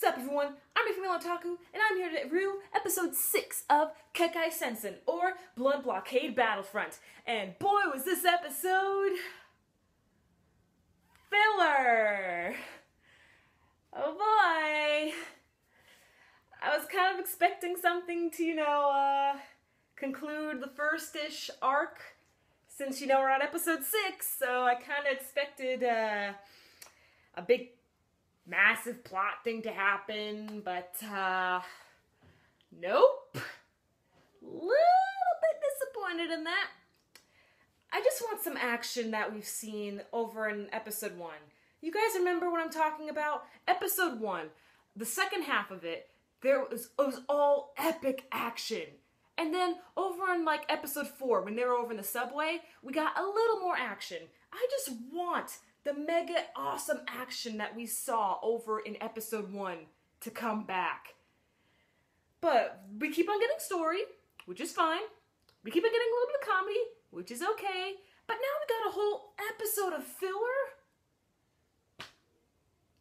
What's up, everyone? I'm your female otaku, and I'm here to review episode 6 of Kekkai Sensen, or Blood Blockcade Battlefront. And boy, was this episode filler! Oh boy! I was kind of expecting something to, conclude the first-ish arc, since, we're on episode 6, so I kind of expected, a big massive plot thing to happen, but, nope. Little bit disappointed in that. I just want some action that we've seen over in episode 1. You guys remember what I'm talking about? Episode 1, the second half of it, it was all epic action. And then over in episode 4, when they were over in the subway, we got a little more action. I just want the mega awesome action that we saw over in episode 1 to come back. But we keep on getting story, which is fine. We keep on getting a little bit of comedy, which is okay. But now we got a whole episode of filler?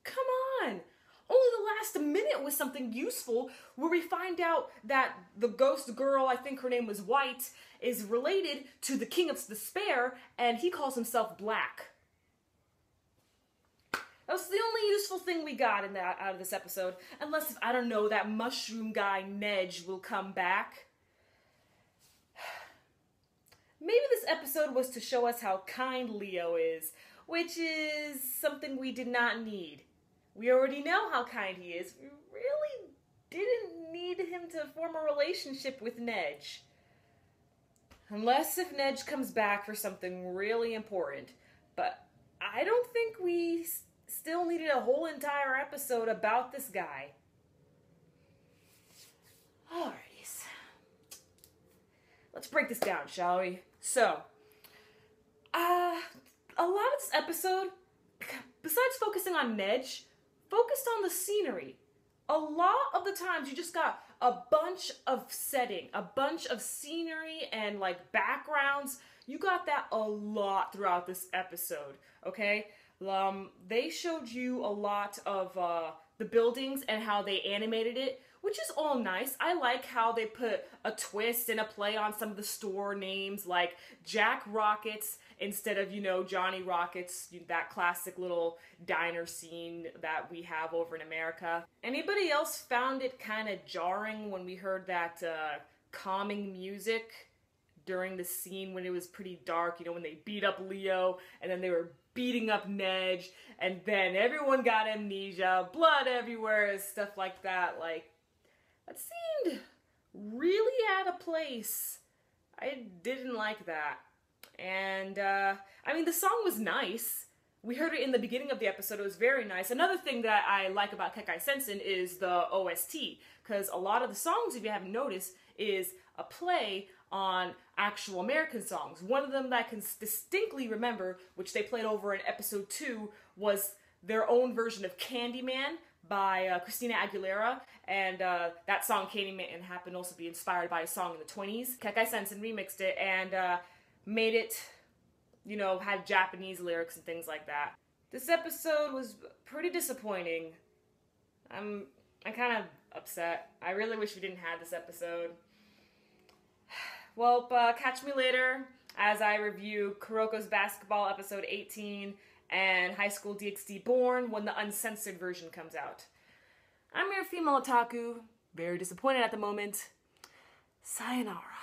Come on. Only the last minute was something useful, where we find out that the ghost girl, I think her name was White, is related to the King of Despair, and he calls himself Black. That was the only useful thing we got out of this episode. Unless, if, I don't know, that mushroom guy, Nedge, will come back. Maybe this episode was to show us how kind Leo is, which is something we did not need. We already know how kind he is. We really didn't need him to form a relationship with Nedge. Unless if Nedge comes back for something really important. But I don't think we still needed a whole entire episode about this guy. Alrighties. Let's break this down, shall we? So, a lot of this episode, besides focusing on Nedge, focused on the scenery. A lot of the times you just got a bunch of setting, a bunch of scenery and backgrounds. You got that a lot throughout this episode, okay? They showed you a lot of the buildings and how they animated it, which is all nice. I like how they put a twist and a play on some of the store names, like Jack Rockets instead of, Johnny Rockets, that classic little diner scene that we have over in America. Anybody else found it kind of jarring when we heard that calming music during the scene when it was pretty dark, when they beat up Leo and then they were beating up Nedge and then everyone got amnesia, blood everywhere and stuff like that? That seemed really out of place. I didn't like that. And, the song was nice. We heard it in the beginning of the episode. It was very nice. Another thing that I like about Kekkai Sensen is the OST, because a lot of the songs, if you haven't noticed, is a play on actual American songs. One of them that I can distinctly remember, which they played over in episode 2, was their own version of Candyman by Christina Aguilera, and that song Candyman happened to also be inspired by a song in the 20s. Kekkai Sensen remixed it and made it, had Japanese lyrics and things like that. This episode was pretty disappointing. I'm kind of upset. I really wish we didn't have this episode. Well, catch me later as I review Kuroko's Basketball episode 18 and High School DxD Born when the uncensored version comes out. I'm your female otaku, very disappointed at the moment. Sayonara.